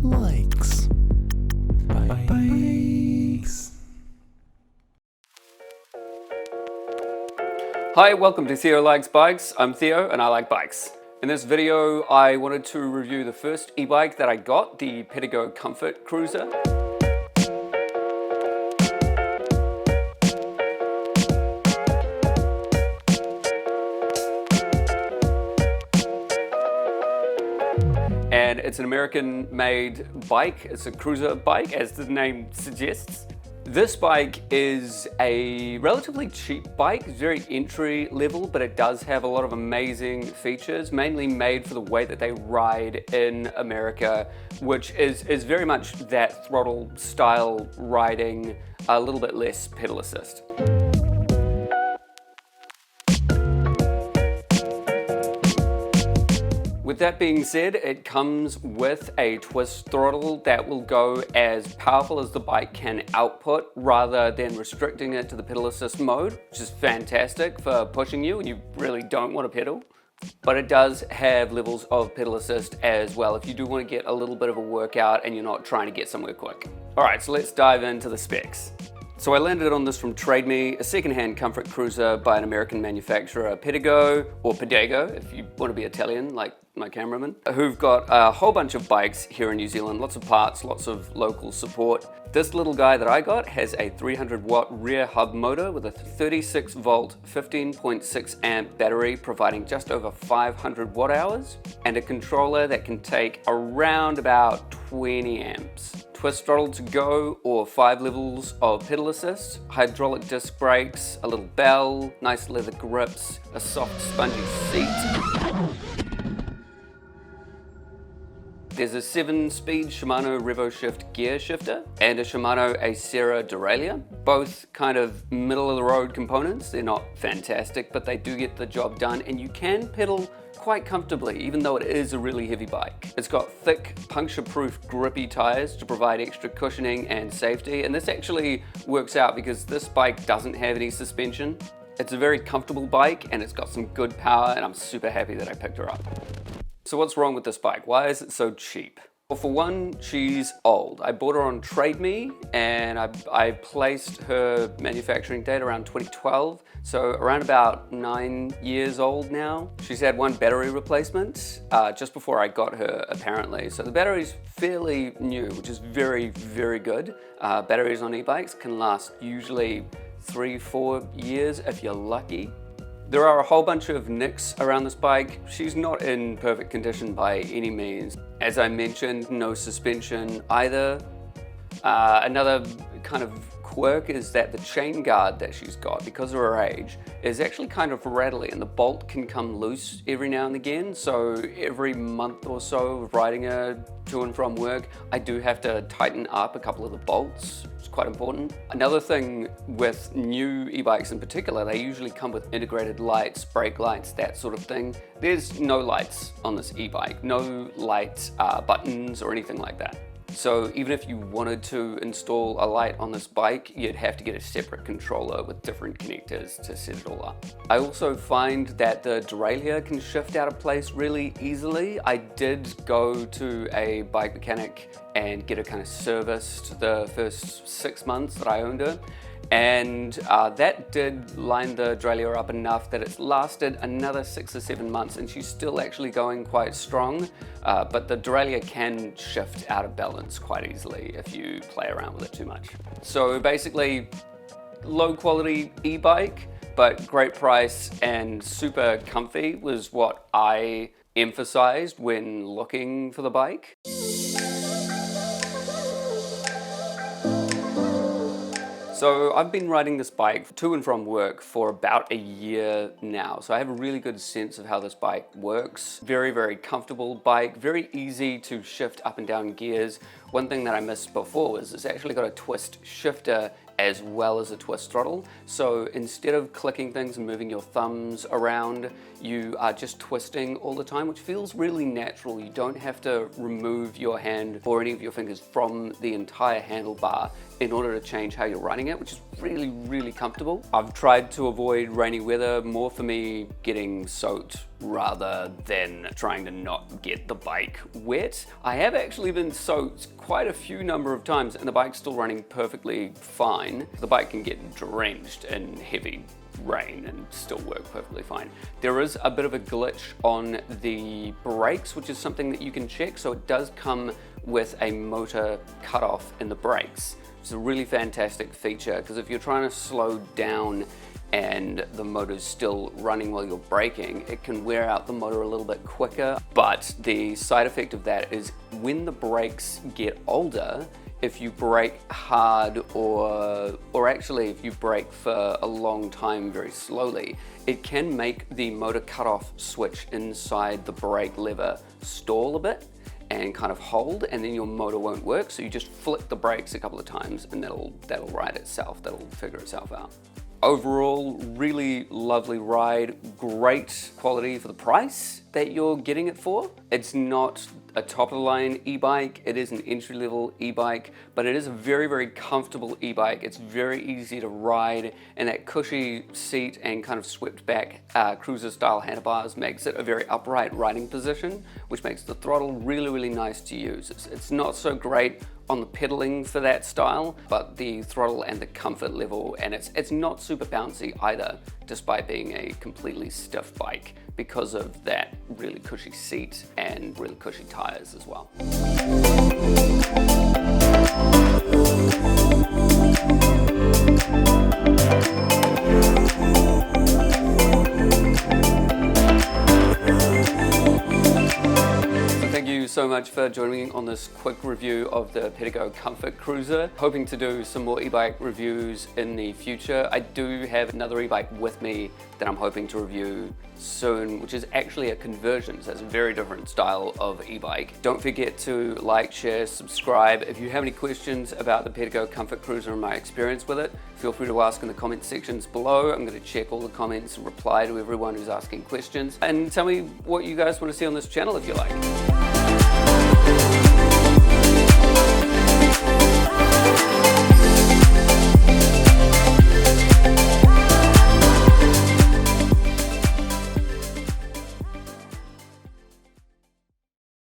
likes bikes. Hi, welcome to Theo Likes Bikes. I'm Theo and I like bikes. In this video, I wanted to review the first e-bike that I got, the Pedego Comfort Cruiser. And it's an American-made bike. It's a cruiser bike, as the name suggests. This bike is a relatively cheap bike, it's very entry level, but it does have a lot of amazing features, mainly made for the way that they ride in America, which is very much that throttle style riding, a little bit less pedal assist. With that being said, it comes with a twist throttle that will go as powerful as the bike can output rather than restricting it to the pedal assist mode, which is fantastic for pushing you and you really don't want to pedal. But it does have levels of pedal assist as well if you do want to get a little bit of a workout and you're not trying to get somewhere quick. Alright, so let's dive into the specs. So I landed on this from Trade Me, a second-hand comfort cruiser by an American manufacturer, Pedego, or Pedego if you want to be Italian like my cameraman, who've got a whole bunch of bikes here in New Zealand, lots of parts, lots of local support. This little guy that I got has a 300 watt rear hub motor with a 36 volt 15.6 amp battery providing just over 500 watt hours and a controller that can take around about 20 amps. Twist throttle to go or 5 levels of pedal assist, hydraulic disc brakes, a little bell, nice leather grips, a soft spongy seat. There's a 7-speed Shimano RevoShift gear shifter and a Shimano Acera derailleur, both kind of middle-of-the-road components. They're not fantastic, but they do get the job done, and you can pedal quite comfortably, even though it is a really heavy bike. It's got thick, puncture-proof, grippy tires to provide extra cushioning and safety, and this actually works out because this bike doesn't have any suspension. It's a very comfortable bike, and it's got some good power, and I'm super happy that I picked her up. So what's wrong with this bike? Why is it so cheap? Well, for one, she's old. I bought her on Trade Me and I placed her manufacturing date around 2012, so around about 9 years old now. She's had one battery replacement just before I got her, apparently. So the battery's fairly new, which is very, very good. Batteries on e-bikes can last usually 3-4 years if you're lucky. There are a whole bunch of nicks around this bike. She's not in perfect condition by any means. As I mentioned, no suspension either. Another kind of quirk is that the chain guard that she's got, because of her age, is actually kind of rattly and the bolt can come loose every now and again. So every month or so of riding her to and from work, I do have to tighten up a couple of the bolts. It's quite important. Another thing with new e-bikes in particular, they usually come with integrated lights, brake lights, that sort of thing. There's no lights on this e-bike, no light buttons or anything like that. So even if you wanted to install a light on this bike, you'd have to get a separate controller with different connectors to set it all up. I also find that the derailleur can shift out of place really easily. I did go to a bike mechanic and get it kind of serviced the first 6 months that I owned her. And that did line the derailleur up enough that it's lasted another 6 or 7 months and she's still actually going quite strong, but the derailleur can shift out of balance quite easily if you play around with it too much. So basically, low quality e-bike, but great price and super comfy was what I emphasized when looking for the bike. So I've been riding this bike to and from work for about a year now. So I have a really good sense of how this bike works. Very, very comfortable bike, very easy to shift up and down gears. One thing that I missed before was it's actually got a twist shifter as well as a twist throttle. So instead of clicking things and moving your thumbs around, you are just twisting all the time, which feels really natural. You don't have to remove your hand or any of your fingers from the entire handlebar in order to change how you're riding it, which is really, really comfortable. I've tried to avoid rainy weather, more for me getting soaked rather than trying to not get the bike wet. I have actually been soaked quite a few number of times and the bike's still running perfectly fine. The bike can get drenched in heavy rain and still work perfectly fine. There is a bit of a glitch on the brakes, which is something that you can check. So it does come with a motor cutoff in the brakes. It's a really fantastic feature because if you're trying to slow down and the motor's still running while you're braking, it can wear out the motor a little bit quicker. But the side effect of that is when the brakes get older, if you brake hard or actually if you brake for a long time very slowly, it can make the motor cutoff switch inside the brake lever stall a bit and kind of hold, and then your motor won't work. So you just flick the brakes a couple of times and that'll ride itself, that'll figure itself out. Overall, really lovely ride, great quality for the price that you're getting it for. It's not a top-of-the-line e-bike, it is an entry-level e-bike, but it is a very, very comfortable e-bike. It's very easy to ride, and that cushy seat and kind of swept back cruiser-style handlebars makes it a very upright riding position, which makes the throttle really, really nice to use. It's not so great on the pedaling for that style, but the throttle and the comfort level, and it's not super bouncy either, despite being a completely stiff bike because of that really cushy seat and really cushy tires as well. Thank you so much for joining me on this quick review of the Pedego Comfort Cruiser. Hoping to do some more e-bike reviews in the future. I do have another e-bike with me that I'm hoping to review soon, which is actually a conversion, so it's a very different style of e-bike. Don't forget to like, share, subscribe. If you have any questions about the Pedego Comfort Cruiser and my experience with it, feel free to ask in the comment sections below. I'm going to check all the comments and reply to everyone who's asking questions. And tell me what you guys want to see on this channel if you like.